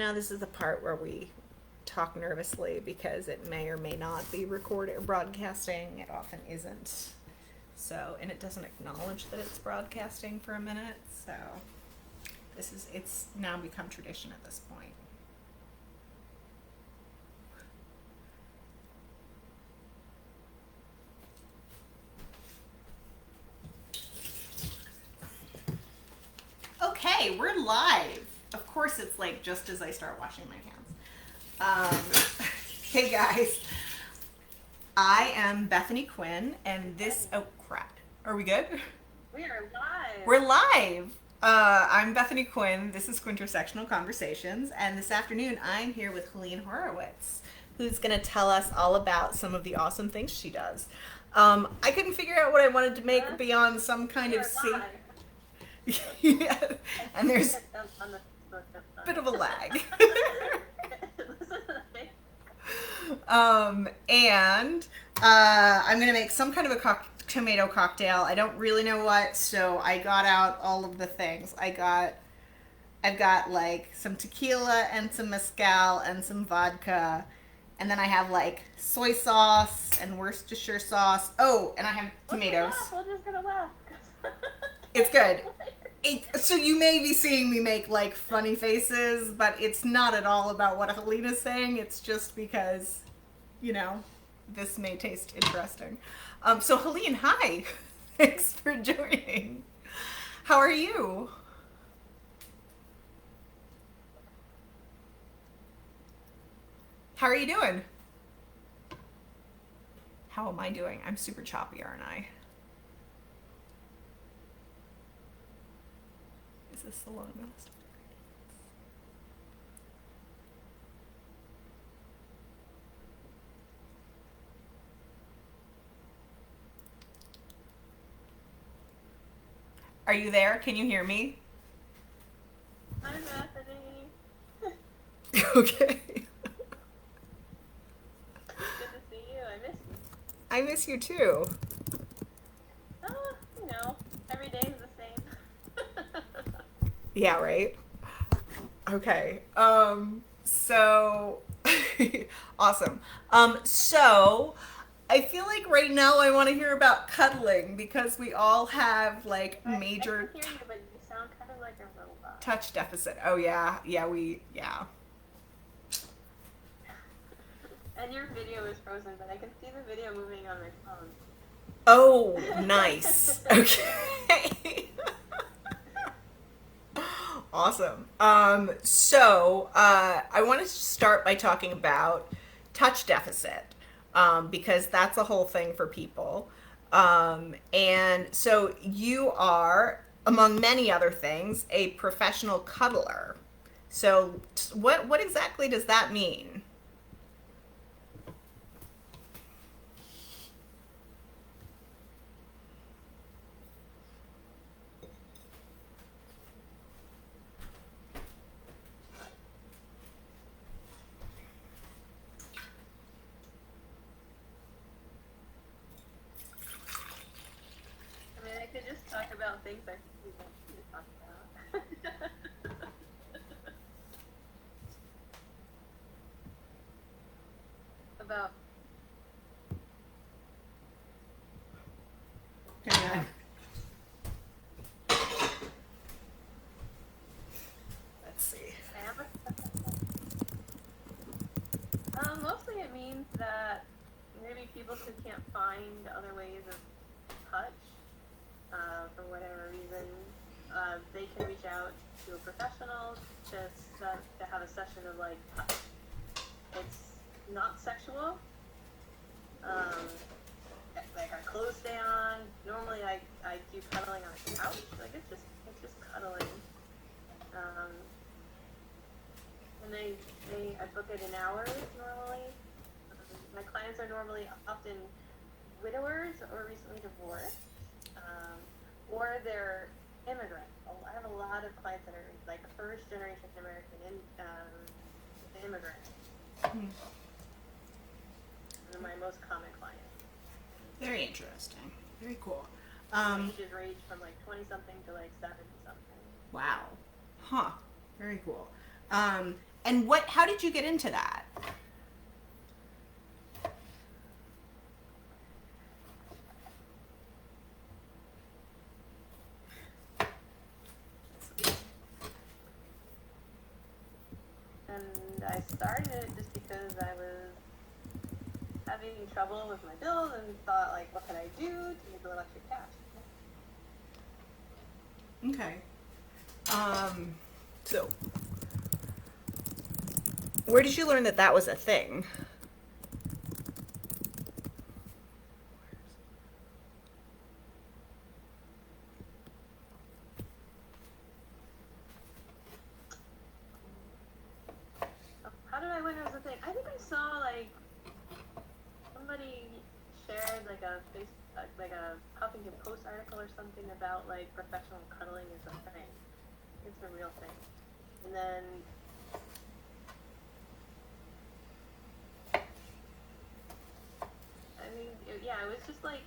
now this is the part where we talk nervously because it may or may not be recorded or broadcasting. It often isn't. So, and it doesn't acknowledge that it's broadcasting for a minute. So, it's now become tradition at this point. Okay, we're live. Of course, it's like just as I start washing my hands. Hey guys, I am Bethany Quinn, and this. Oh crap! Are we good? We are live. We're live. I'm Bethany Quinn. This is Quintersectional Conversations, and this afternoon I'm here with Helene Horowitz, who's going to tell us all about some of the awesome things she does. I couldn't figure out what I wanted to make beyond some kind of yeah, and there's a bit of a lag. And I'm gonna make some kind of a tomato cocktail. I don't really know what, so I got out all of the things. I've got like some tequila and some mezcal and some vodka, and then I have like soy sauce and Worcestershire sauce. Oh, and I have tomatoes. We're just gonna laugh. It's good. So you may be seeing me make like funny faces, but it's not at all about what Helene's saying. It's just because, you know, this may taste interesting. So Helene, hi. Thanks for joining. How are you? How are you doing? How am I doing? I'm super choppy, aren't I? Is this the long list? Are you there? Can you hear me? Hi, Bethany. Okay. Good to see you. I miss you. I miss you too. You know, every day is the same. Yeah, right? Okay. So awesome. So I feel like right now I want to hear about cuddling because we all have like major I can hear you, but you sound kind of like a robot. touch deficit. Oh yeah. Yeah. And your video is frozen, but I can see the video moving on my phone. Oh, nice. Okay. Awesome. So I want to start by talking about touch deficit because that's a whole thing for people. And so you are, among many other things, a professional cuddler. So what exactly does that mean? I mean, I could just talk about things I really want you to talk about. About. Hang on. Let's see. Mostly it means that maybe people who can't find other ways of touch, for whatever reason, they can reach out to a professional to have a session of like touch. It's not sexual. Like our clothes stay on. Normally I do cuddling on a couch. Like it's just cuddling. And I book it in hours normally. My clients are normally often widowers or recently divorced, or they're immigrants. I have a lot of clients that are like first generation American immigrants. They're my most common clients. Very interesting. Very cool. Ages range from like 20 something to like 70 something. Wow. Huh. Very cool. And how did you get into that? And I started it just because I was having trouble with my bills and thought, like, what can I do to make a little extra cash? Okay. So, where did you learn that was a thing? How did I learn it was a thing? I think I saw, like, somebody shared, like, a Huffington Post article or something about, like, professional cuddling is a thing. It's a real thing. And then it was just like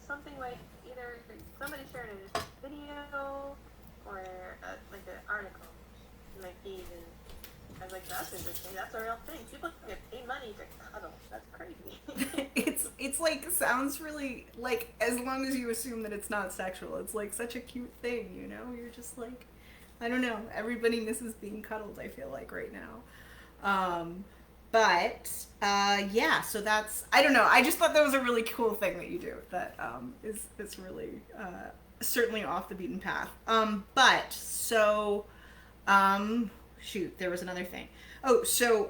something like either somebody shared a video or like an article in my feed, and I was like, that's interesting. That's a real thing. People get paid money to cuddle. That's crazy. It's like, sounds really, like, as long as you assume that it's not sexual, it's like such a cute thing, you know? You're just like, I don't know. Everybody misses being cuddled, I feel like, right now. Yeah, so that's, I don't know. I just thought that was a really cool thing that you do that is really certainly off the beaten path. Shoot, there was another thing. Oh, so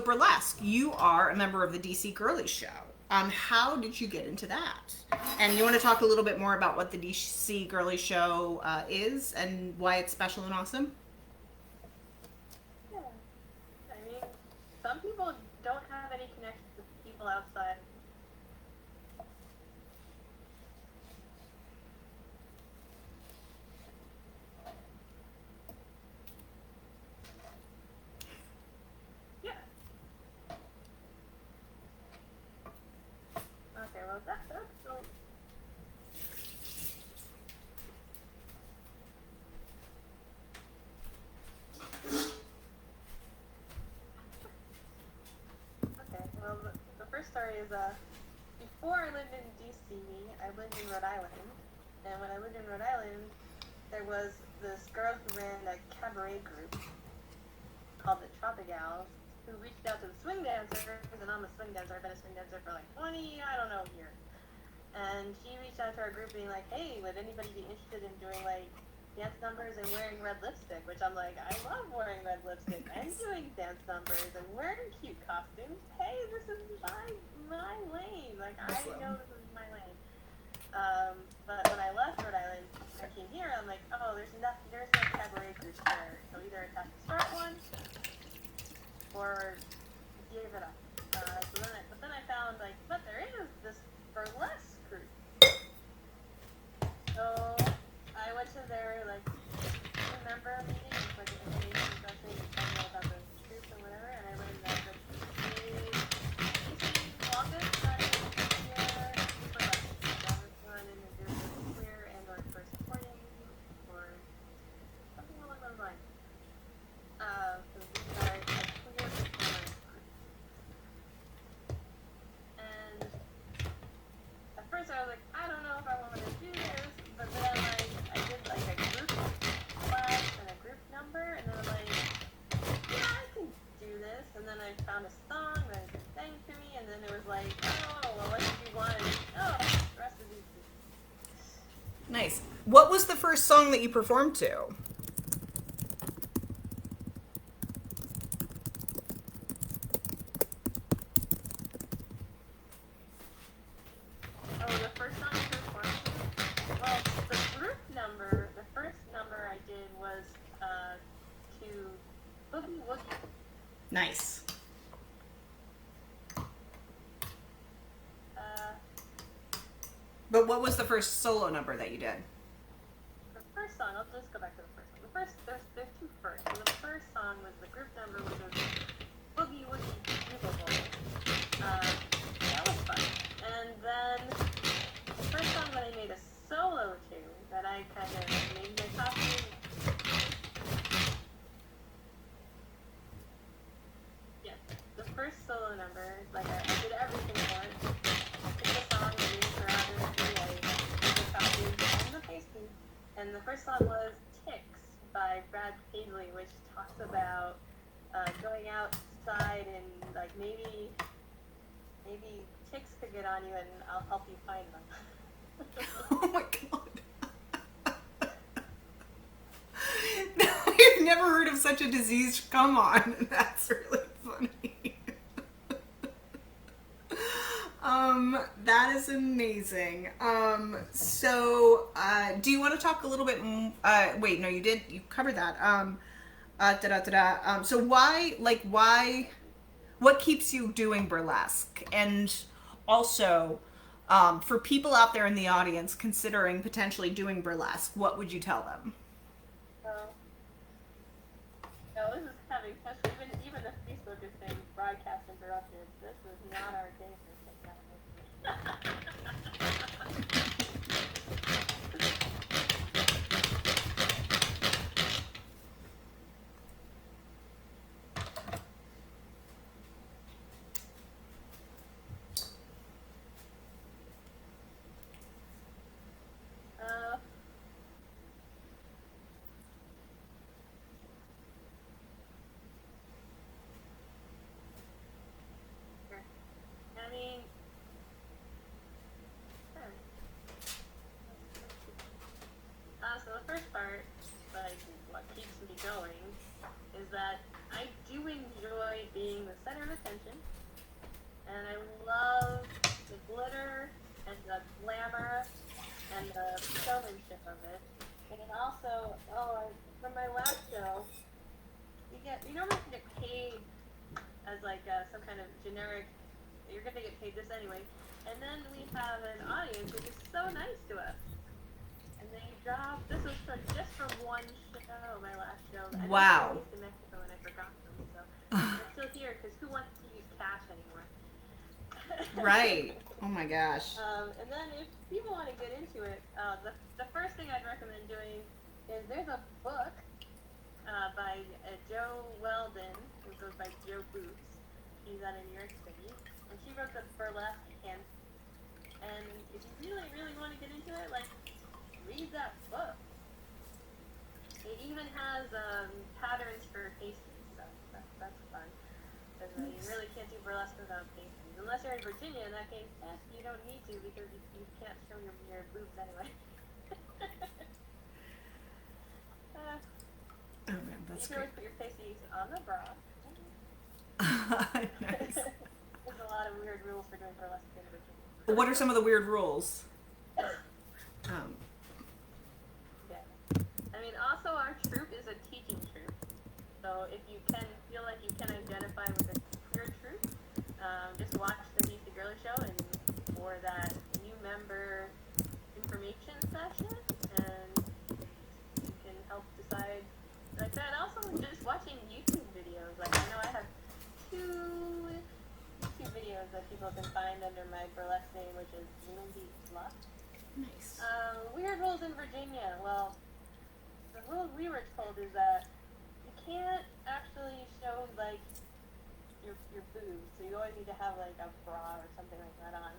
Burlesque, you are a member of the DC Gurly Show. How did you get into that? And you want to talk a little bit more about what the DC Gurly Show is and why it's special and awesome? Yeah. I mean, some people don't have any connections with people outside. Yeah. Okay, well, that's so. Okay, well, the first story is, before I lived in DC, I lived in Rhode Island, and when I lived in Rhode Island, there was this girl who ran a cabaret group called the Tropicals, who reached out to the swing dancers, and I'm a swing dancer. I've been a swing dancer for like 20, I don't know, years. And she reached out to our group being like, hey, would anybody be interested in doing like dance numbers and wearing red lipstick? Which I'm like, I love wearing red lipstick and doing dance numbers and wearing cute costumes. Hey, this is my lane. Like, awesome. I know this is my lane. But when I left Rhode Island, I came here, I'm like, oh, there's no cabaret group here. So either I have to start one or give it up. But then I found, like, but there is this burlesque group. So I went to their, like, member meeting, it's like an information session, and tell me about the group and whatever, and I learned that the longest running queer burlesque. That was one in the group of queer and or queer supporting or something along those lines. So these are a queer performance group. And at first I was like, I don't know if I want to do this, but then I did like a group class and a group number, and then I'm like, yeah, I can do this. And then I found a song that sang to me, and then it was like, oh, well, what did you want? Oh, the rest is easy. Nice. What was the first song that you performed to? Oh, the first song I performed to? Well, the first number I did was to Boogie Woogie. Nice. But what was the first solo number that you did? The first song, I'll just go back to the first one. There's two first. So the first song was the group number, which was Boogie Woogie Bugle Bowl. That was fun. And then the first song that I made a solo to, that I kind of made my costume. number. Like I did everything for it. I picked the song, the lyrics around it, the costumes, and the pasting. And the first song was Ticks by Brad Paisley, which talks about going outside and like maybe ticks could get on you and I'll help you find them. Oh my god. No, I've never heard of such a disease. Come on. That's really funny. That is amazing. Do you want to talk a little bit, wait, no, you did, you covered that. So why, what keeps you doing burlesque? And also, for people out there in the audience considering potentially doing burlesque, what would you tell them? No, this is having such, even the Facebook is saying broadcast interrupted. This is not our day for technology. I mean, so the first part, like, what keeps me going, is that I do enjoy being the center of attention, and I love the glitter and the glamour and the showmanship of it. And also, from my last show, you normally get paid as like some kind of generic, you're gonna get paid this anyway. And then we have an audience which is so nice to us. And they dropped, this was just for one show, my last show. Wow. I moved to Mexico and I forgot them, so I'm still here because who wants to use cash anymore? Right. Oh my gosh. And then if people want to get into it, the first thing I'd recommend doing is there's a book by Jo Weldon, who goes by Jo Boots. She's out of New York City, and she wrote the Burlesque Handbook. And if you really, really want to get into it, like, read that book. It even has patterns for pasties, so that's fun. Because you really can't do burlesque without pasties. Unless you're in Virginia, in that case, you don't need to because you can't show your boobs anyway. Oh man, that's you can always put your pasties on the bra. Nice. There's a lot of weird rules for doing burlesque in Virginia. What are some of the weird rules? Yeah. I mean, also our troupe is a teaching troupe. So if you can feel like you can identify with a queer troupe, just watch the DC Gurly Show and for that new member information session, and you can help decide like that. Also, just watching YouTube videos. Like I know I have 2 YouTube videos that people can find under my burlesque name, which is Lindy Luck. Nice. Weird rules in Virginia. Well, the rule we were told is that you can't actually show like your boobs, so you always need to have like a bra or something like that on.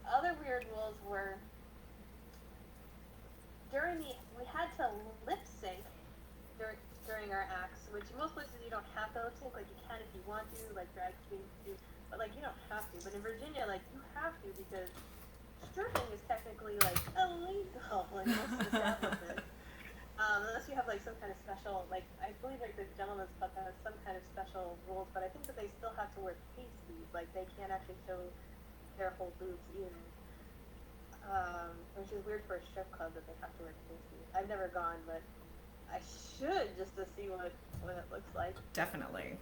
Other weird rules were we had to lip sync during our acts, which most places you don't have to lip sync. Like you can if you want to, like drag queens do, but like you don't have to. But in Virginia, like you have to because stripping is technically like illegal in most establishments. Unless you have like some kind of special, like I believe like the gentleman's club has some kind of special rules, but I think that they still have to wear pasties. Like they can't actually show their whole boobs either. Which is weird for a strip club that they have to wear pasties. I've never gone, but I should just to see what it looks like. Definitely.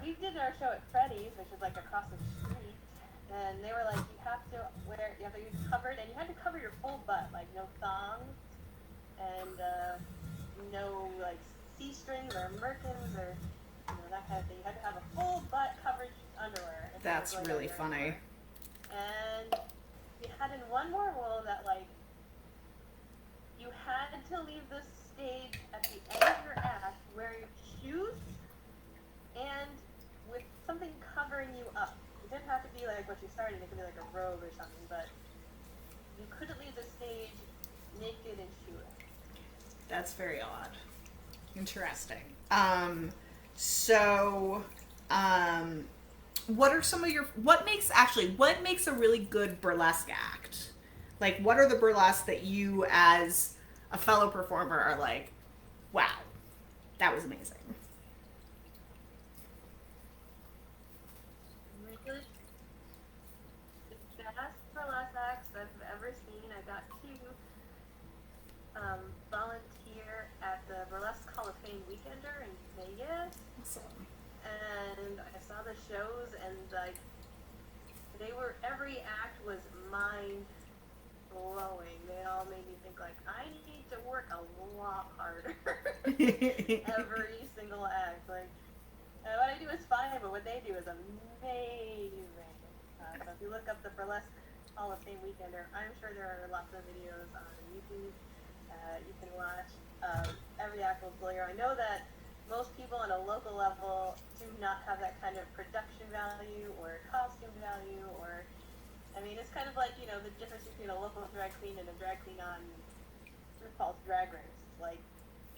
We did our show at Freddy's, which is like across the street, and they were like, you have to be covered, and you had to cover your whole butt, like no thongs, and no like C-strings or merkins or that kind of thing. You had to have a full butt coverage underwear. That's really funny. And we had in one more rule that like you had to leave the stage at the end of your act wearing shoes and like what you started, it could be like a robe or something, but you couldn't leave the stage naked and shoeless. That's very odd. Interesting. So, what are some of your, what makes a really good burlesque act? Like, what are the burlesques that you, as a fellow performer, are like, wow, that was amazing? Really, the best burlesque acts I've ever seen, I got to volunteer at the Burlesque Hall of Fame Weekender in Vegas. Awesome. And I saw the shows, and like every act was mind blowing. They all made me think like I need to work a lot harder. Every single act, like what I do is fine, but what they do is amazing. So if you look up the Burlesque Hall of Fame Weekender, I'm sure there are lots of videos on YouTube you can watch. Every act will blow your. I know that most people on a local level do not have that kind of production value or costume value, or, I mean, it's kind of like, you know, the difference between a local drag queen and a drag queen on RuPaul's Drag Race. Like,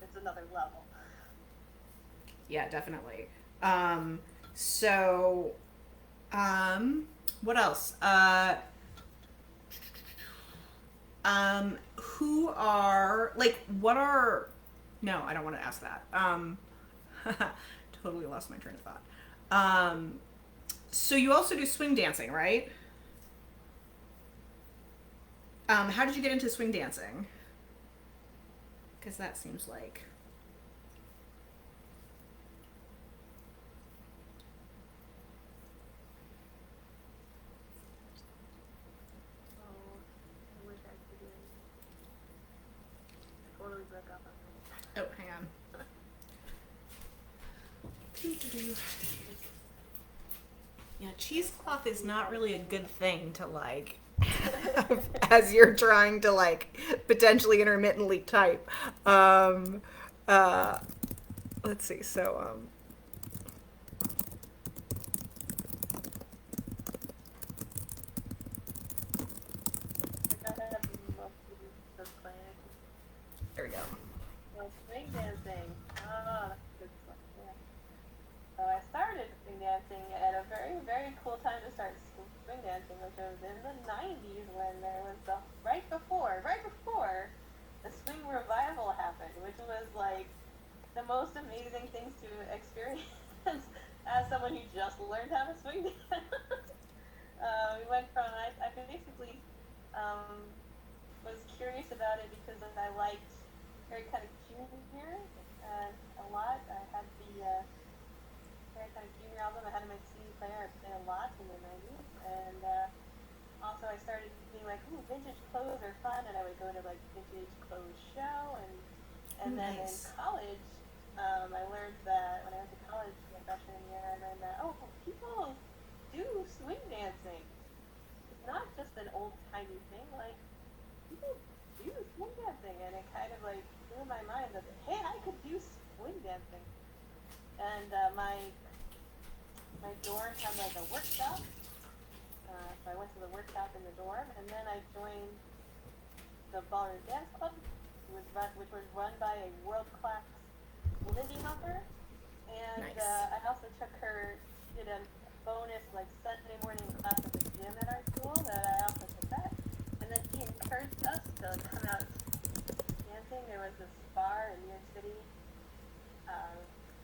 it's another level. Yeah, definitely. What else? Who are, like, what are, no, I don't want to ask that. Totally lost my train of thought. So you also do swing dancing, right? How did you get into swing dancing? Because that seems like... I wish I could do it. I totally broke up on me. Oh, hang on. Yeah, cheesecloth is not really a good thing to, like, as you're trying to, like, potentially intermittently type. Let's see, so, Like I have most of the plan. there we go. Well, swing dancing. Ah, that's good stuff. Yeah. So I started swing dancing at a very, very cool time to start swing dancing, which was in the 90s when there was the right before the swing revival happened, which was like the most amazing things to experience as someone who just learned how to swing dance. We went from I basically was curious about it because I liked very kind of junior a lot. I had the very kind of junior album I had in my CD player. I played a lot in the 90s, and also I started being like, ooh, vintage clothes are fun, and I would go to like vintage clothes show, and then in college, I learned that when I went to college my freshman year, I learned that people do swing dancing. It's not just an old timey thing. Like people do swing dancing, and it kind of like blew my mind that hey, I could do swing dancing. And my dorm had like a workshop, so I went to the workshop in the dorm, and then I joined the Ballroom Dance Club, which was run by a world-class Lindy Hopper, and Nice. I also did a bonus like Sunday morning class at the gym at our school that I also took that, and then he encouraged us to come out dancing. There was this bar in New York City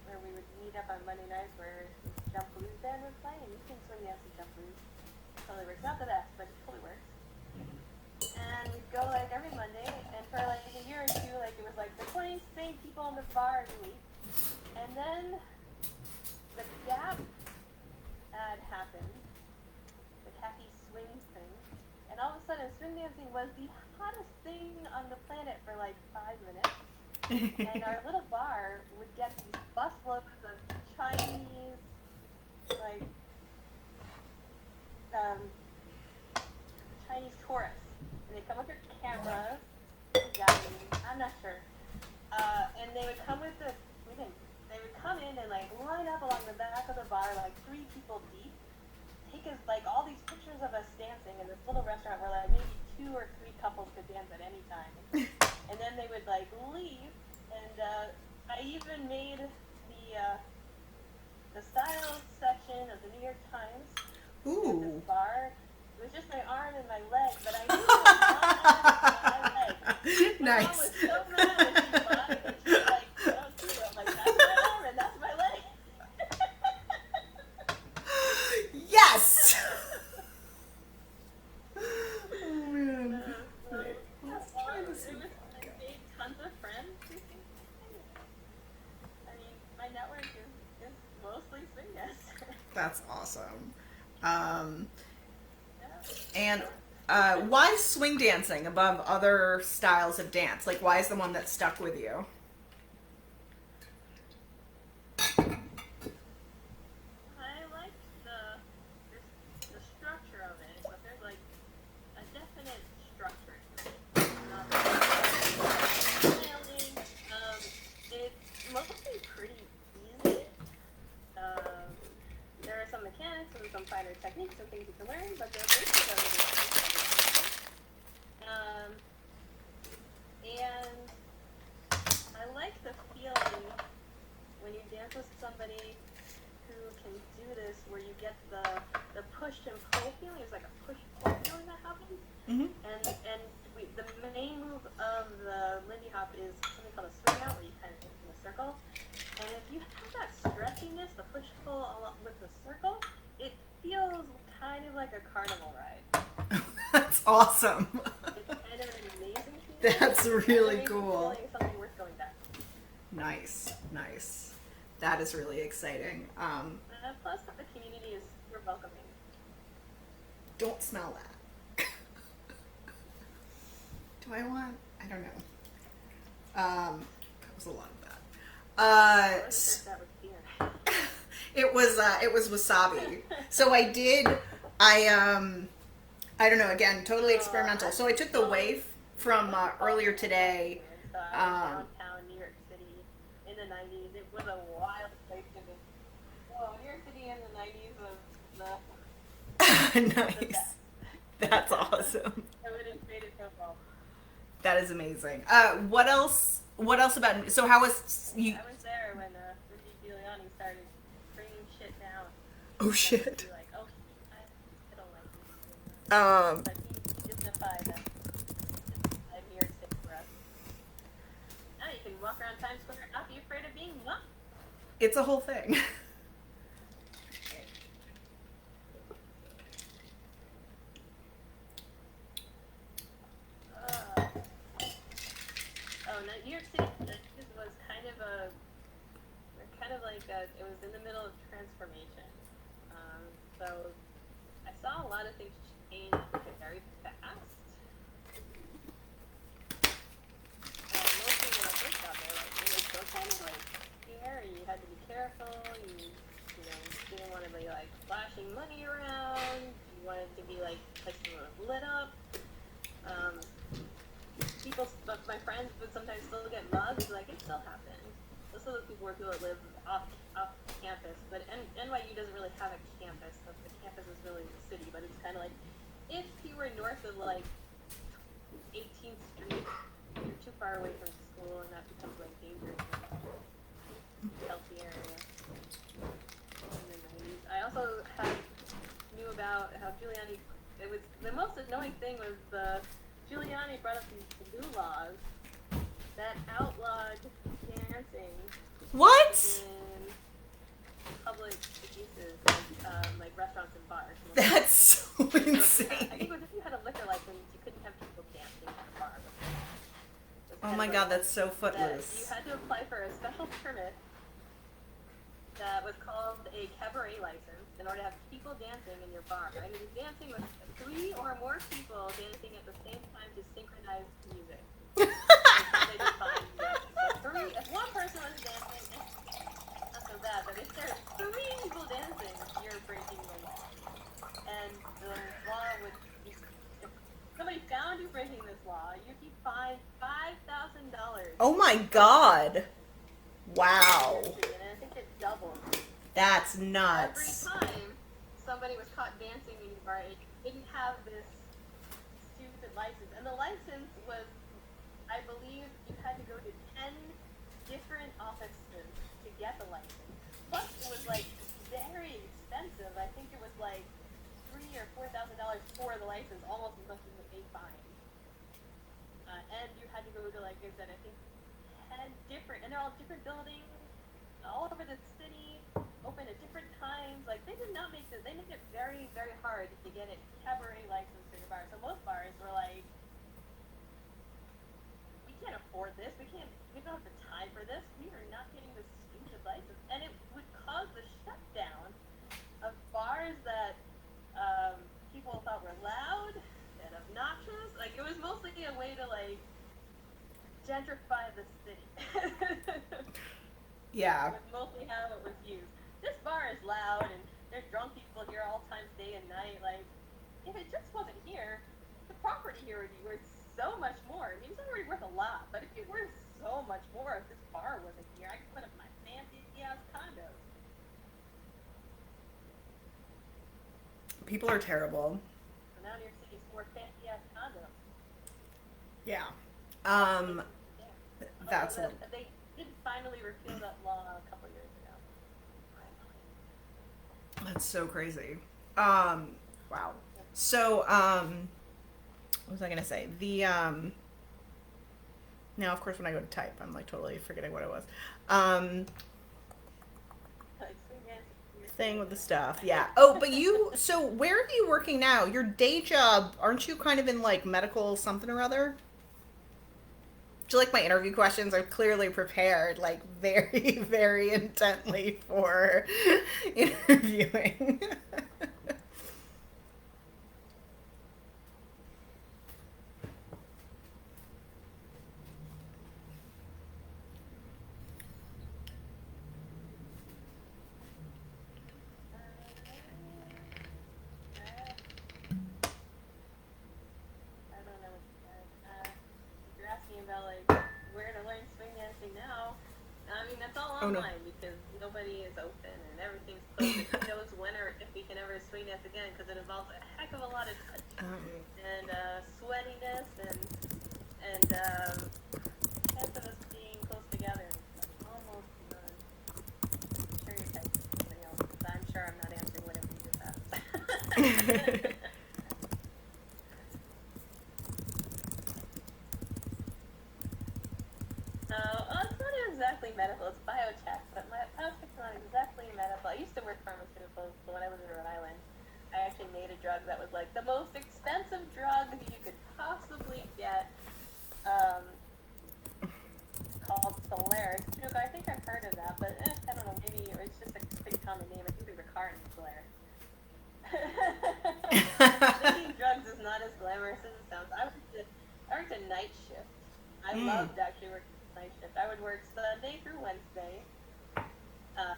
where we would meet up on Monday nights where this jump blues band would play, and you can swing dance and jump blues. Totally works. Not the best, but it totally works. And we'd go like every Monday, and for like a year or two, like it was like the 20 same people in the bar every week. And then the Gap ad happened, the Happy Swing thing, and all of a sudden swing dancing was the hottest thing on the planet for like 5 minutes. And our little bar would get these busloads of Chinese, like, Chinese tourists. And they'd come with their cameras, I'm not sure. And they would come with they would come in and like line up along the back of the bar, like 3 people deep, take us like all these pictures of us dancing in this little restaurant where like maybe 2 or 3 couples could dance at any time. And then they would like leave, and I even made the style section of the New York Times. Ooh. At this bar. It was just my arm and my leg, but I knew it was not my leg. My mom was so mad when she bought it, and she was like, don't do it. I'm like, that's my arm and that's my leg. Yes! Oh, man. I made tons of friends. I mean, my network is mostly swing dancers. That's awesome. And why swing dancing above other styles of dance? Like, why is the one that stuck with you? I like the structure of it, but there's like a definite structure to it. It's mostly pretty easy. There are some mechanics and some finer techniques and things you can learn, but they're basically and I like the feeling when you dance with somebody who can do this, where you get the push and pull feeling. It's like a push-pull feeling that happens. Mm-hmm. And the main move of the Lindy Hop is something called a swing out, where you kind of dance in a circle. And if you have that stretchiness, the push-pull along with the circle, it feels kind of like a carnival ride. That's awesome. It's kind of an amazing feeling. That's really cool. It's something worth going back to. Nice. That is really exciting. Plus, the community is super welcoming. Don't smell that. Do I want? I don't know. That was a lot of that. What is that with beer? It was wasabi. So I don't know, again, totally experimental. So I took the wave from earlier today. Downtown New York City in the 90s. It was a wild place to be. Whoa, New York City in the 90s was the Nice. That's awesome. I would have made it so well. That is amazing. What else about, so how was you? I was there when Rudy Giuliani started bringing shit down. Oh shit. Be like, oh, I don't like this. But he dignified that. New York City for us. Now you can walk around Times Square and not be afraid of being mugged. It's a whole thing. New York City was kind of like it was in the middle of transformation. So I saw a lot of things change very fast. Mostly when I first got there, like it was still kind of like scary. You had to be careful. You didn't want to be like flashing money around. You wanted to be like places that were lit up. My friends would sometimes still get mugged. Like it still happens. Those are the people that live off campus. But NYU doesn't really have a campus. The campus is really the city. But it's kind of like if you were north of like 18th Street, you're too far away from school, and that becomes like dangerous. Healthy area. In the 90s. I also knew about how Giuliani. It was the most annoying thing was Giuliani brought up these taboo laws that outlawed dancing. What? In public spaces, like restaurants and bars. That's so insane. I think it was if you had a liquor license, you couldn't have people dancing at a bar. Oh my god, that's so footloose. You had to apply for a special permit that was called a cabaret license in order to have people dancing in your bar. And it was dancing with 3 or more people dancing at the same time to synchronize music. They defined dancing. So if one person was dancing, not so bad, but if there's 3 people dancing, you're breaking the law. And the law would be, if somebody found you breaking this law, you'd be fined $5,000. Oh my god. Wow. And I think it doubled. That's nuts. Every time somebody was caught dancing in the bar. It didn't have this stupid license, and the license was, I believe, you had to go to 10 different offices to get the license. Plus, it was like very expensive. I think it was like $3,000 or $4,000 for the license, almost as much as a fine. And you had to go to, like I said, I think 10 different, and they're all different buildings, all over the city, open at different times. Like, they did not make this, they made it very, very hard to get a cabaret license for your bar. So most bars were like, we can't afford this, we don't have the time for this, we are not getting this stupid license. And it would cause the shutdown of bars that people thought were loud and obnoxious. Like, it was mostly a way to, like, gentrify the city. Yeah. That's mostly how it was used. This bar is loud, and there's drunk people here all times, day and night. Like, if it just wasn't here, the property here would be worth so much more. I mean, it's already worth a lot, but it'd be worth so much more if this bar wasn't here. I could put up my fancy-ass condos. People are terrible. So now New York City's more fancy-ass condos. Yeah. Yeah. That's They did finally repeal that law a couple years ago. That's so crazy. Wow. So, what was I gonna say? Now, of course, when I go to type, I'm like totally forgetting what it was. Thing with the stuff, yeah. Oh, but so where are you working now? Your day job, aren't you kind of in like medical something or other? Do you like my interview questions? I'm clearly prepared, like very, very intently for interviewing. Oh, no. Because nobody is open and everything's closed. Who knows when or if we can ever swing dance again, because it involves a heck of a lot of touch and sweatiness and chance of us being close together. Almost stereotypes somebody else. I'm sure I'm not answering whatever you just asked. It's not exactly medical, it's biotech, but biotech's not exactly medical. I used to work pharmaceuticals, so when I was in Rhode Island, I actually made a drug that was like the most expensive drug that you could possibly get, called Solaris. I think I've heard of that, but I don't know, maybe it's just a pretty common name. I think they were Ricard and Solaris. Making drugs is not as glamorous as it sounds. I worked a night shift. I loved actually working night shift. I would work Sunday through Wednesday, and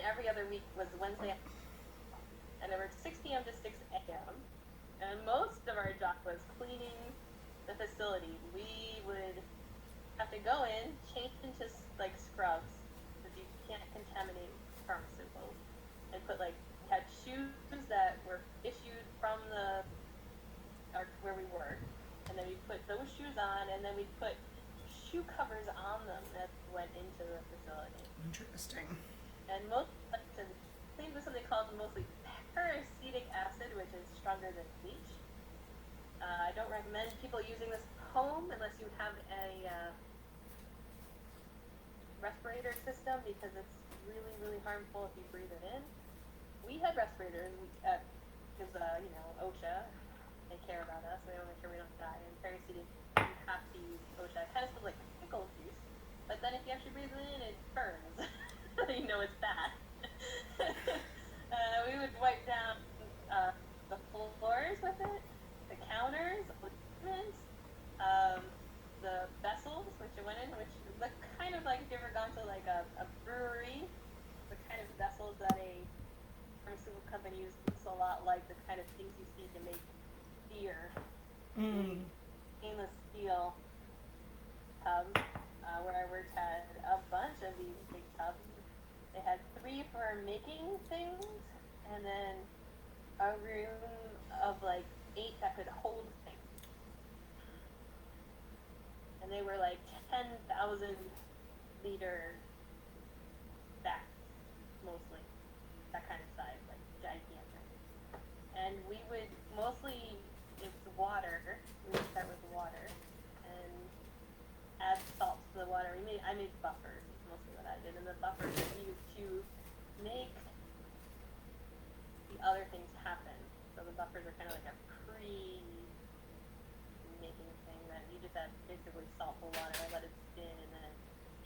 every other week was Wednesday, and I worked 6 p.m. to 6 a.m., and most of our job was cleaning the facility. We would have to go in, change into like scrubs, because you can't contaminate pharmaceuticals, and had shoes that were issued from where we worked. And then we put those shoes on, and then we put shoe covers on them that went into the facility. Interesting. And most cleaned with something called mostly peracetic acid, which is stronger than bleach. I don't recommend people using this home unless you have a respirator system, because it's really, really harmful if you breathe it in. We had respirators because OSHA. They care about us. They want to make sure we don't die. And peracetic, you have to use OSHA. It kind of smells like pickle juice, but then if you actually breathe it in, it burns. You know it's bad. We would wipe down the floors with it, the counters, the vessels, which it went in, which look kind of like, if you ever gone to like a brewery, the kind of vessels that a pharmaceutical company uses, looks a lot like the kind of things you see to make beer. Stainless steel tubs, where I worked, had a bunch of these big tubs. They had 3 3 for making things, and then a room of like 8 that could hold things. And they were like 10,000 liter stacks, mostly. That kind of size, like gigantic. And we would mostly, it's water. We would start with water and add salt to the water. I made buffers, is mostly what I did. And the buffers are used to make the other things happen. So the buffers are kind of like a pre-making thing that you just add basically salt to water, let it spin, and then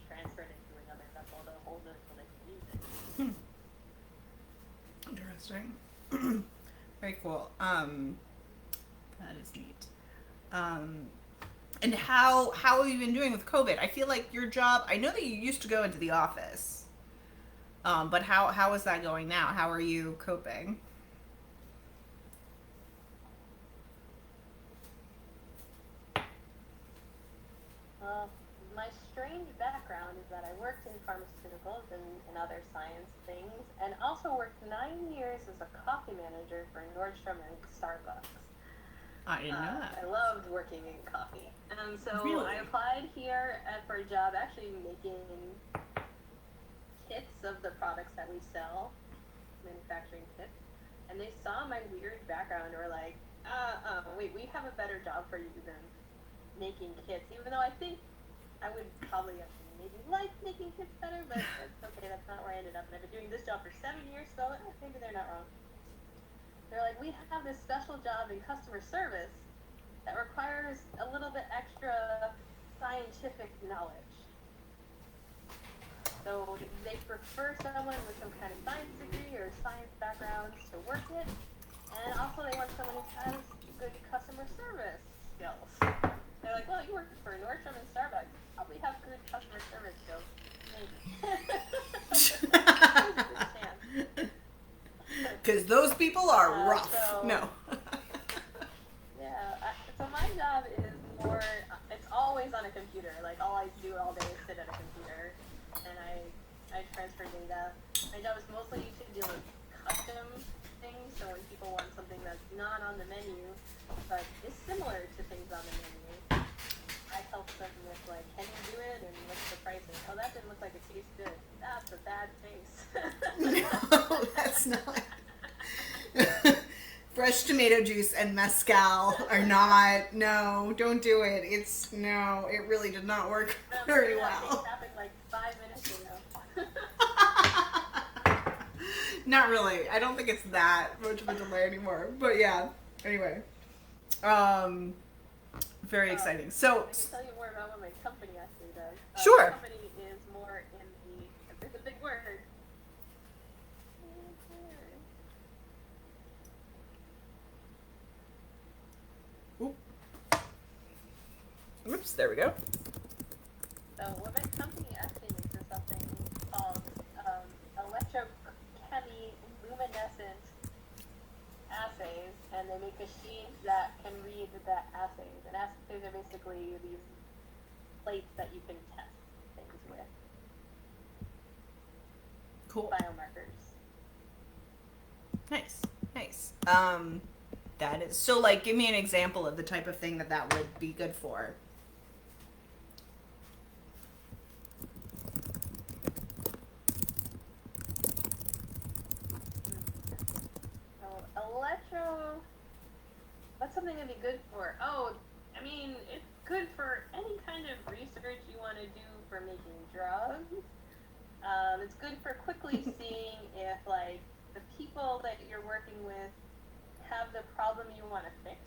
transfer it into another vessel to hold it so they can use it. Interesting. Very cool. That is neat. And how have you been doing with COVID? I feel like your job, I know that you used to go into the office, but how is that going now? How are you coping? My strange background is that I worked in pharmaceuticals and other science things, and also worked 9 years as a coffee manager for Nordstrom and Starbucks. I didn't know that. I loved working in coffee. So Really? I applied here for a job actually making kits of the products that we sell, manufacturing kits, and they saw my weird background and were like, wait, we have a better job for you than making kits, even though I think I would probably actually maybe like making kits better, but it's okay, that's not where I ended up. And I've been doing this job for 7 years, so maybe they're not wrong. They're like, we have this special job in customer service that requires a little bit extra scientific knowledge. So they prefer someone with some kind of science degree or science background to work it, and also they want someone who has good customer service skills. They're like, well, you work for Nordstrom and Starbucks, you probably have good customer service skills. Maybe. Because those people are rough. No. Yeah, so my job is more, it's always on a computer. Like, all I do all day is sit at a computer, and I transfer data. My job is mostly to deal with custom things, so when people want something that's not on the menu, but is similar to things on the menu, I help them with, like, can you do it, and what's the pricing? Oh, that didn't look like it tastes good. That's a bad taste. No, that's not. Fresh tomato juice and mezcal are not. No, don't do it. It really did not work very well. That happened like 5 minutes ago. Not really. I don't think it's that much of a delay anymore. But yeah. Anyway. Very exciting. So. I can tell you more about what my company actually does. Sure. My company is more in the. There's a big word. Oops, there we go. So what my company actually makes is something called electrochemiluminescent assays, and they make machines that can read the assays. And assays are basically these plates that you can test things with. Cool. Biomarkers. Nice. That is so. Like, give me an example of the type of thing that would be good for. What's something that'd be good for? Oh, I mean, it's good for any kind of research you want to do for making drugs. It's good for quickly seeing if, like, the people that you're working with have the problem you want to fix.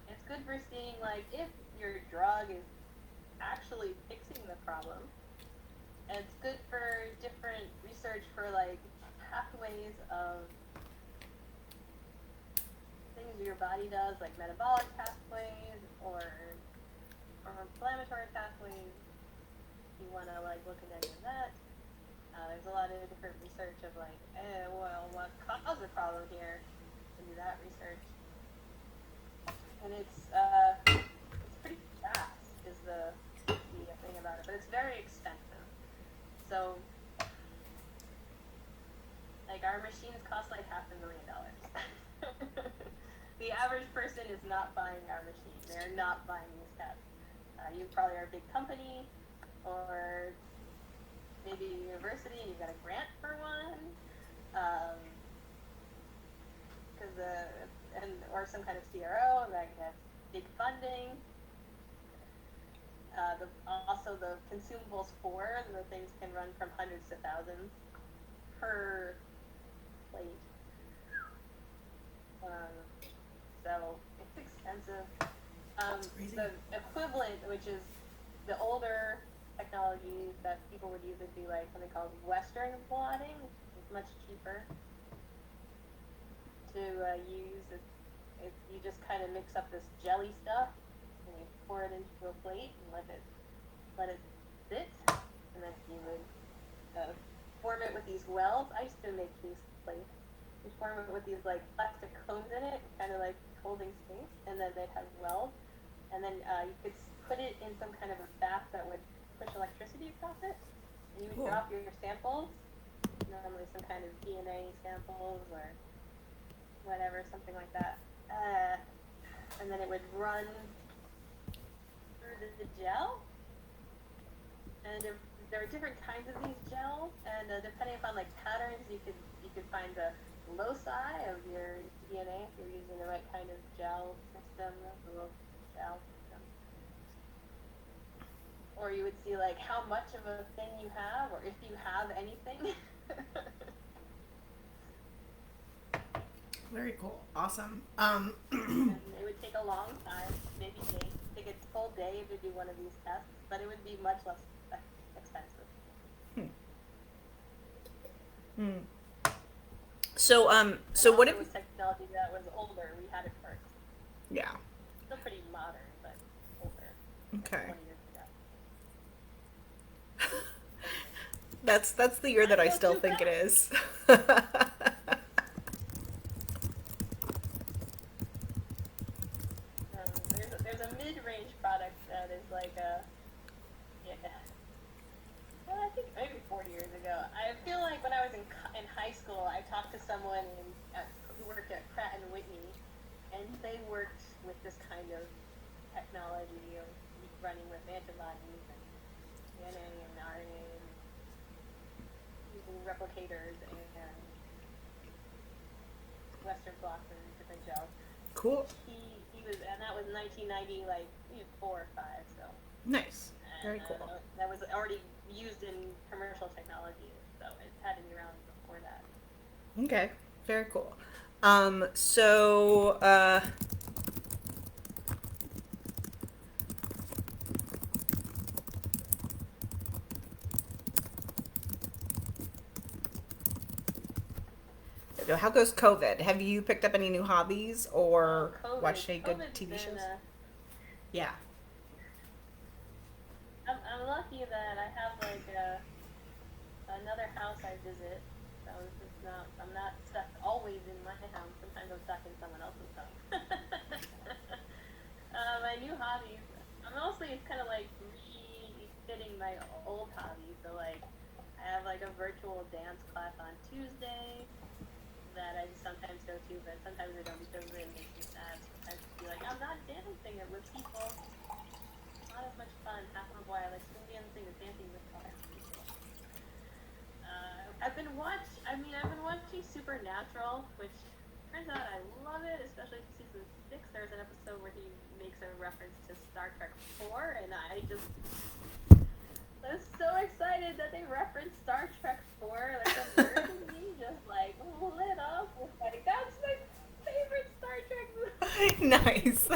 It's good for seeing, like, if your drug is actually fixing the problem. And it's good for different research for, like, pathways of things your body does, like metabolic pathways or inflammatory pathways. You want to, like, look at any of that. There's a lot of different research of, like, what caused the problem here, and do that research. And it's pretty fast is the thing about it, but it's very expensive. So Like, our machines cost like $500,000. The average person is not buying our machine. They're not buying these tests. You probably are a big company, or maybe a university and you got a grant for one, or some kind of CRO that gets big funding. Also, the consumables for the things can run from hundreds to thousands per plate. So it's expensive. The equivalent, which is the older technology that people would use, would be like something called Western blotting. It's much cheaper to use. You just kind of mix up this jelly stuff and you pour it into a plate and let it sit, and then you would form it with these welds. I used to make these plates. You form it with these like plastic cones in it, kind of like holding space, and then they'd have welds, and then you could put it in some kind of a bath that would push electricity across it, and you would drop your samples, normally some kind of DNA samples or whatever, something like that, and then it would run through the gel, and there are different kinds of these gels, and depending upon like patterns, you could find the loci of your DNA if you're using the right kind of gel system, the little gel system. Or you would see like how much of a thing you have, or if you have anything. Very cool. Awesome. And it would take a long time, maybe days, take a full day to do one of these tests, but it would be much less expensive. So what if it was technology that was older? We had it first. Yeah. Still pretty modern, but older. Okay. 20 years ago. That's the year that I still think it is. There's a mid-range product that is like well, I think maybe 40 years ago. I feel like when I was in high school, I talked to someone who worked at Pratt & Whitney, and they worked with this kind of technology of running with antibodies and DNA and RNA and using replicators and Western blots and different gels. Cool. He was, and that was 1990, like 4 or 5. So nice. Very cool. That was already used in commercial technology, so it had to be around before that. Okay. Very cool. How goes COVID? Have you picked up any new hobbies or watched any good TV shows? Yeah. I'm lucky that I have like another house I visit, so I'm not stuck always in my house. Sometimes I'm stuck in someone else's house. My new hobbies, it's kind of like refitting my old hobbies. So like, I have like a virtual dance class on Tuesday that I sometimes go to, but sometimes I don't because it makes me sad. I feel like I'm not dancing with people. Not as much fun. Half of why I like dancing is dancing with other people. I've been watching Supernatural, which turns out I love it, especially season 6. There's an episode where he makes a reference to Star Trek 4, and I was so excited that they referenced Star Trek 4. Like, the nerd in me just like lit up. Like, that's my favorite Star Trek movie. Nice.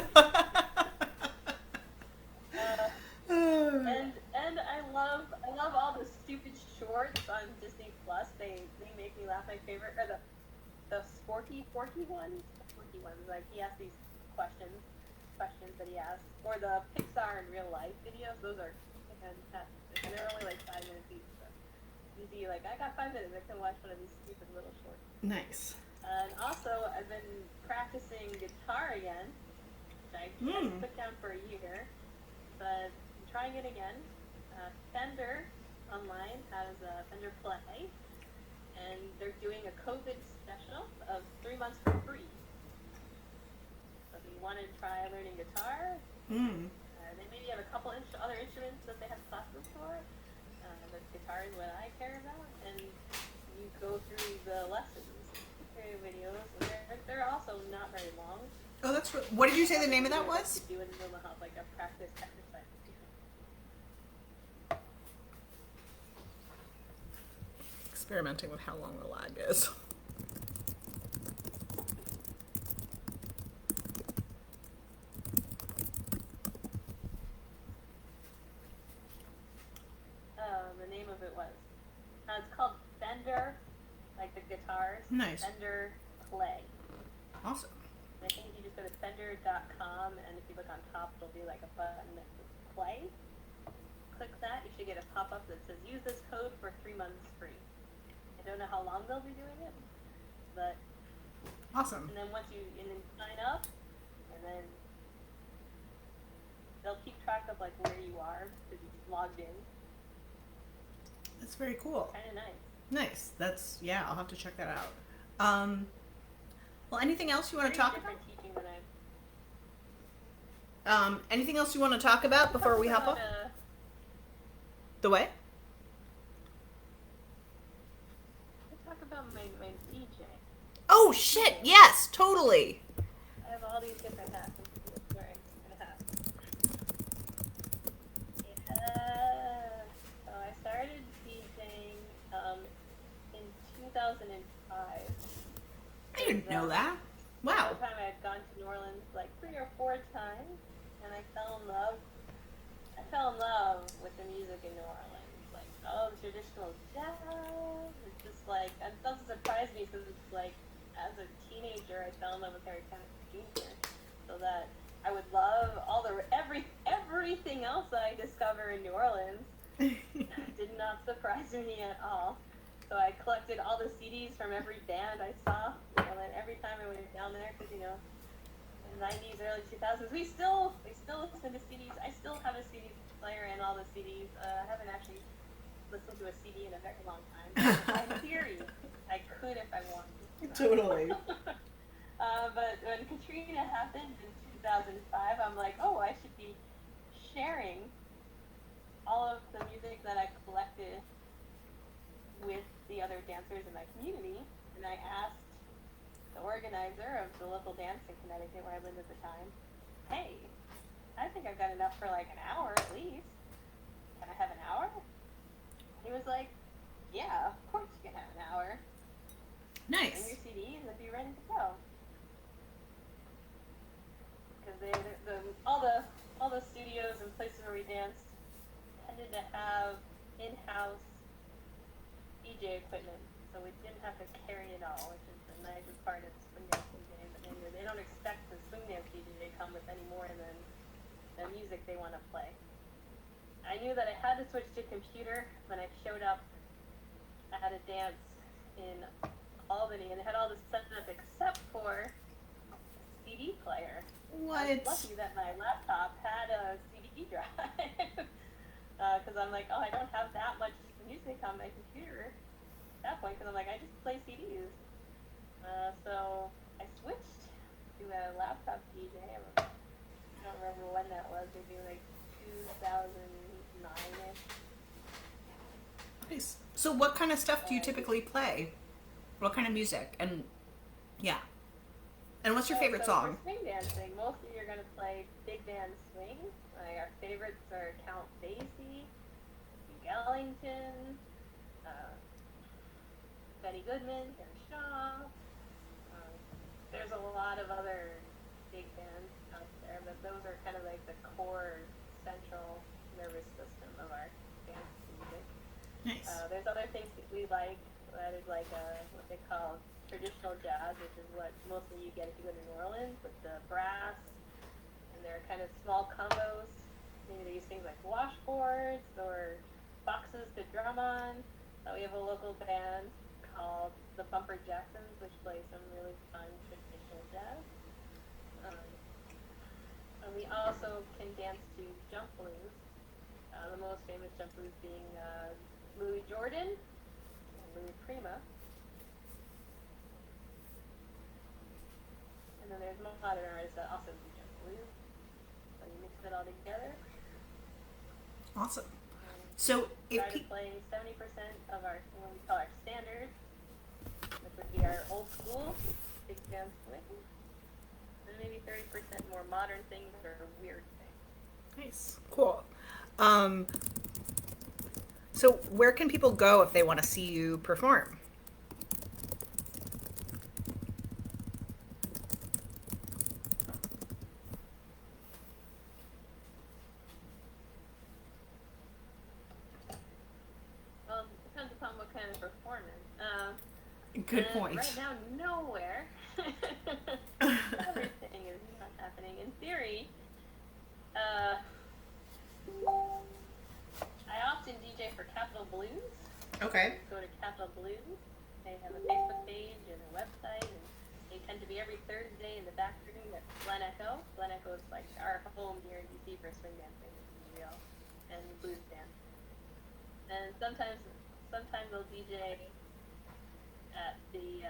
And I love all the stupid shorts on Disney Plus. They make me laugh. My favorite are the sporky ones. Like, he asks these questions that he asks, or the Pixar in real life videos. Those are fantastic, and they're only like 5 minutes each. So you see, like, I got 5 minutes. I can watch one of these stupid little shorts. Nice. And also, I've been practicing guitar again, which I put down for a year, but I'm trying it again. Fender online has a Fender Play, and they're doing a COVID special of 3 months for free. So if you want to try learning guitar, they maybe have a couple other instruments that they have classes for. But guitar is what I care about, and you go through the lessons, videos. And they're also not very long. Oh, that's what did you say the name of that was? Do in the house, like a practice exercise. Experimenting with how long the lag is. The name of it was. It's called Fender, like the guitars. Nice. Fender Play. Awesome. And I think if you just go to fender.com, and if you look on top, there'll be like a button that says Play. Click that. You should get a pop-up that says use this code for 3 months free. I don't know how long they'll be doing it, but awesome. And then once you sign up, and then they'll keep track of like where you are because you just logged in. That's very cool. Kind of nice. Nice. That's I'll have to check that out. Well, anything else you want to talk about? Teaching than Anything else you want to talk about before we hop off? The way? Talk about my DJ. Oh shit! Yes, totally. I have all these different hats. I'm wearing a hat. So I started DJing in 2005. I didn't know that. Wow. At the time I had gone to New Orleans like 3 or 4 times, and I fell in love. I fell in love with the music in New Orleans, like all the traditional jazz. It's just like it doesn't surprise me because it's like as a teenager I fell in love with Harry Connick Jr. So that I would love all the everything else that I discover in New Orleans. Did not surprise me at all. So I collected all the CDs from every band I saw, and then every time I went down there, because in the 90s, early 2000s, we still listen to CDs. I still have a CD player and all the CDs. I haven't actually listened to a CD in a very long time. In theory, I could if I wanted. Totally. But when Katrina happened in 2005, I'm like, oh, I should be sharing all of the music that I collected with the other dancers in my community, and I asked the organizer of the local dance in Connecticut where I lived at the time, hey, I think I've got enough for like an hour at least. Can I have an hour? He was like, yeah, of course you can have an hour. Nice. Bring your CDs and be ready to go. Because all the studios and places where we danced tended to have in-house DJ equipment, so we didn't have to carry it all, which is the nicest part of swing dance DJs. And they don't expect the swing dance DJ to come with any more than the music they want to play. I knew that I had to switch to computer when I showed up at a dance in Albany, and they had all this set up except for a CD player. What? I was lucky that my laptop had a CD drive. Because I'm like, oh, I don't have that much music on my computer at that point, because I'm like, I just play CDs. So I switched to a laptop DJ. I don't remember when that was, maybe like 2009-ish. Nice. So what kind of stuff do you typically play? What kind of music? And and what's your favorite song? For swing dancing, mostly you're going to play big band swing. Our favorites are Count Basie, Ellington, Betty Goodman, Harry Shaw. There's a lot of other big bands out there, but those are kind of like the core central nervous system of our dance music. Nice. There's other things that we like. That is like what they call traditional jazz, which is what mostly you get if you go to New Orleans, with the brass, and they're kind of small combos. Maybe they use things like washboards or boxes to drum on. We have a local band called the Bumper Jacksons, which plays some really fun traditional jazz. And we also can dance to jump blues. The most famous jump blues being Louis Jordan and Louis Prima. And then there's modern artists that also do just blues. So you mix it all together. Awesome. So if try to play 70% of our what we call our standards, which would be our old school, big band swing, and maybe 30% more modern things or weird things. Nice, cool. So where can people go if they want to see you perform? Well, it depends upon what kind of performance. Good point. Right now, nowhere. Everything is not happening. In theory, I often DJ for Capital Blues. Okay. Go to Capital Blues. They have a Facebook page and a website, and they tend to be every Thursday in the back room at Glen Echo. Glen Echo is like our home here in DC for swing dancing and blues dance. And sometimes they'll DJ at the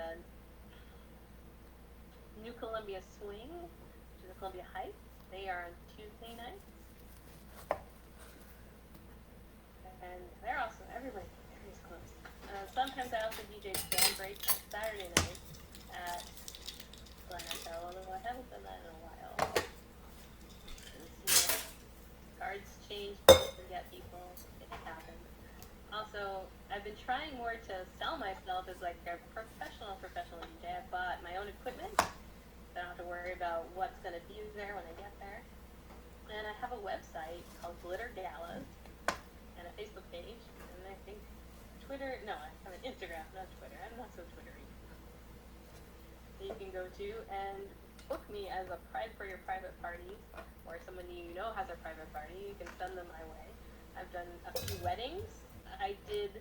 New Columbia Swing, which is Columbia Heights. They are on Tuesday nights. And they're also, everybody's close. Sometimes I also DJ Jam Break on Saturday night at Glen Echo, although I haven't done that in a while. Cards change, people forget people, it happens. Also, I've been trying more to sell myself as like a professional DJ. I bought my own equipment, so I don't have to worry about what's going to be there when I get there. And I have a website called Glitter Galas, and a Facebook page, and I think Twitter, no, I have an Instagram, not Twitter. I'm not so Twittery. That you can go to and book me as a for your private parties, or someone you know has a private party. You can send them my way. I've done a few weddings. I did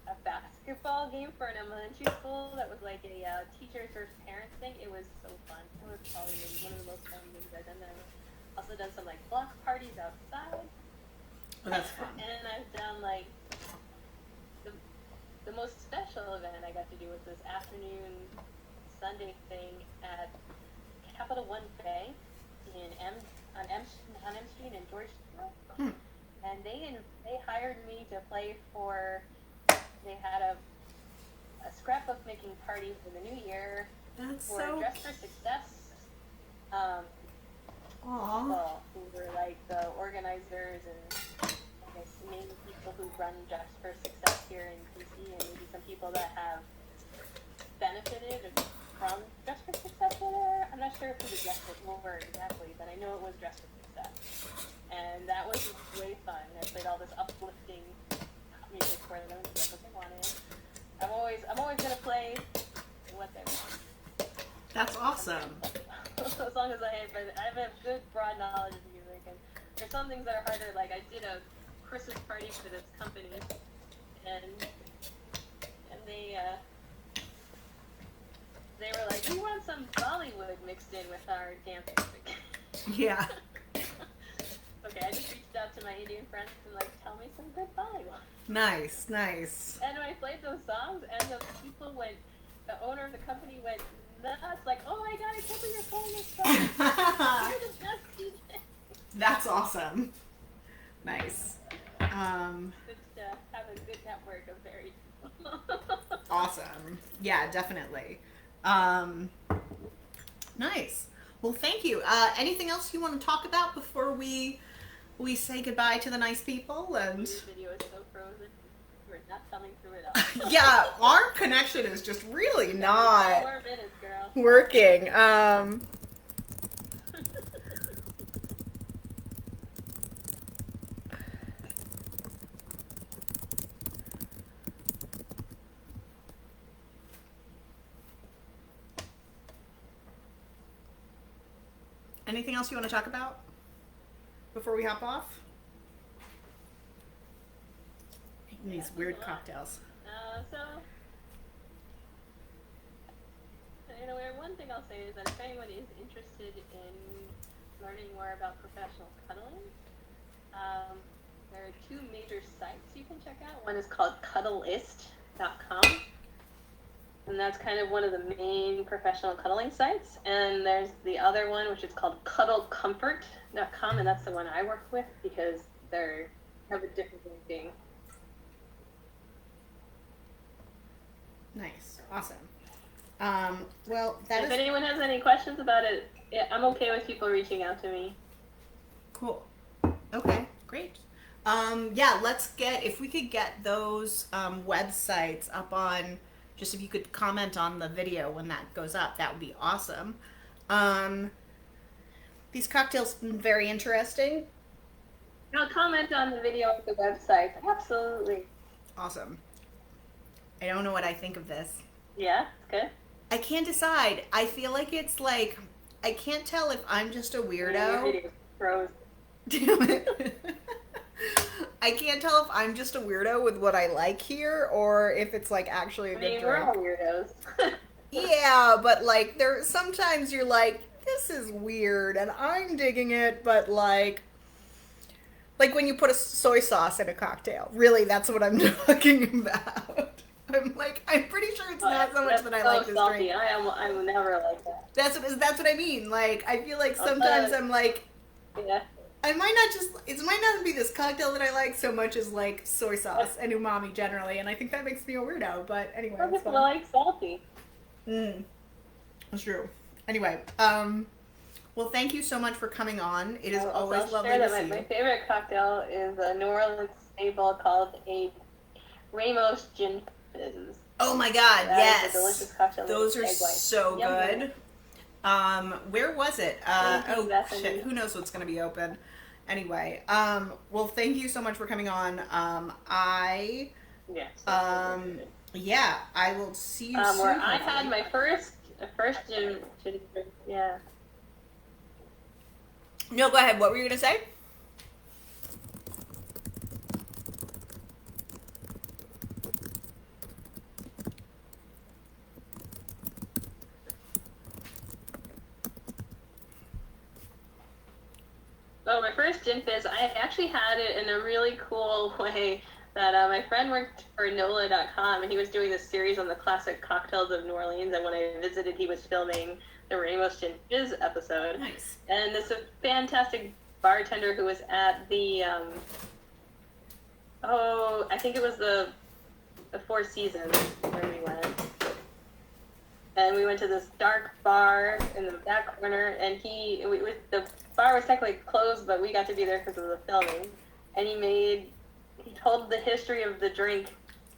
a basketball game for an elementary school that was like a teachers versus parents thing. It was so fun. It was probably one of the most fun things I've done there. I've also done some like block parties outside. Oh, that's fun. And I've done like the most special event I got to do was this afternoon Sunday thing at Capital One Bay on M Street in Georgetown. And they hired me to play for. They had a scrapbook making party for the new year. That's for so. Dress for Success. Aww. Who were like the organizers and I guess main people who run Dress for Success here in DC, and maybe some people that have benefited from Dress for Success there. I'm not sure who the guests were exactly, but I know it was Dress for Success. And that was way fun. I played all this uplifting music for them to get what they wanted. I'm always gonna play what they want. That's awesome. As long as I have a good broad knowledge of music, and there's some things that are harder. Like I did a Christmas party for this company, and they were like, we want some Bollywood mixed in with our dance music. Yeah. Okay, I just reached out to my Indian friends and like, tell me some good Bollywood. Nice, nice. And when I played those songs, and the people the owner of the company went nuts, like, oh my god, I can't believe you're playing this song. You're the best DJ. That's awesome. Nice. Just to have a good network of varied people. Awesome. Yeah, definitely. Nice. Well, thank you. Anything else you want to talk about before we say goodbye to the nice people? And Your video is so frozen. We're not coming through it all. yeah, our connection is just really not 4 minutes, girl. working. Anything else you want to talk about before we hop off? These weird cocktails. One thing I'll say is that if anyone is interested in learning more about professional cuddling, there are 2 major sites you can check out. One is called Cuddleist.com, and that's kind of one of the main professional cuddling sites. And there's the other one, which is called cuddlecomfort.com, and that's the one I work with because they have a different rating. Nice. Awesome. Well, if anyone has any questions about it, I'm okay with people reaching out to me. Cool. Okay, great. Yeah, if we could get those websites up on, just if you could comment on the video when that goes up, that would be awesome. These cocktails are very interesting. I'll comment on the video of the website. Absolutely. Awesome. I don't know what I think of this. Yeah, it's good. I can't decide. I feel like it's like, I can't tell if I'm just a weirdo. Damn it. I can't tell if I'm just a weirdo with what I like here, or if it's like actually a good drink. We're all weirdos. Yeah, but like sometimes you're like, this is weird, and I'm digging it, but like when you put a soy sauce in a cocktail. Really, that's what I'm talking about. I'm like, I'm pretty sure it's not so much that I like this salty. drink. I'm never like that. That's what I mean. Like, I feel like sometimes I'm like, yeah. it might not be this cocktail that I like so much as like soy sauce and umami generally, and I think that makes me a weirdo. But anyway, some people like salty. That's true. Anyway, well, thank you so much for coming on. It is always lovely to see you. My favorite cocktail is a New Orleans staple called a Ramos Gin Fizz. Oh my God! Yes, is a delicious cocktail. Those are so good. Where was it? Oh shit! Who knows what's going to be open? Anyway, well, thank you so much for coming on. Yeah, I will see you soon. Where I had my first gym. Yeah. No, go ahead. What were you going to say? Oh, my first Gin Fizz, I actually had it in a really cool way that my friend worked for NOLA.com, and he was doing this series on the classic cocktails of New Orleans, and when I visited, he was filming the Ramos Gin Fizz episode. Nice. And this fantastic bartender who was at the, I think it was the Four Seasons where we went. And we went to this dark bar in the back corner, and the bar was technically closed, but we got to be there because of the filming. And he told the history of the drink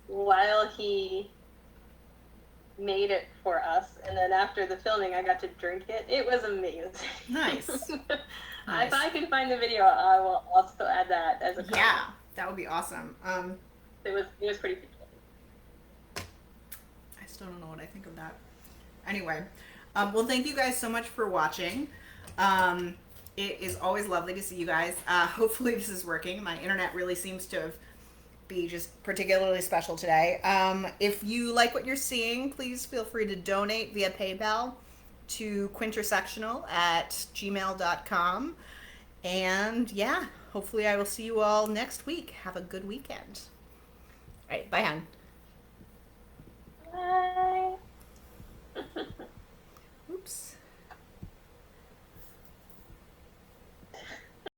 while he made it for us. And then after the filming, I got to drink it. It was amazing. Nice. Nice. If I can find the video, I will also add that as a comment. Yeah, that would be awesome. It was pretty cool. I still don't know what I think of that. Anyway, well, thank you guys so much for watching. It is always lovely to see you guys. Hopefully this is working. My internet really seems to be just particularly special today. If you like what you're seeing, please feel free to donate via PayPal to quintersectional@gmail.com. And yeah, hopefully I will see you all next week. Have a good weekend. All right, bye, hon. Bye. Oops.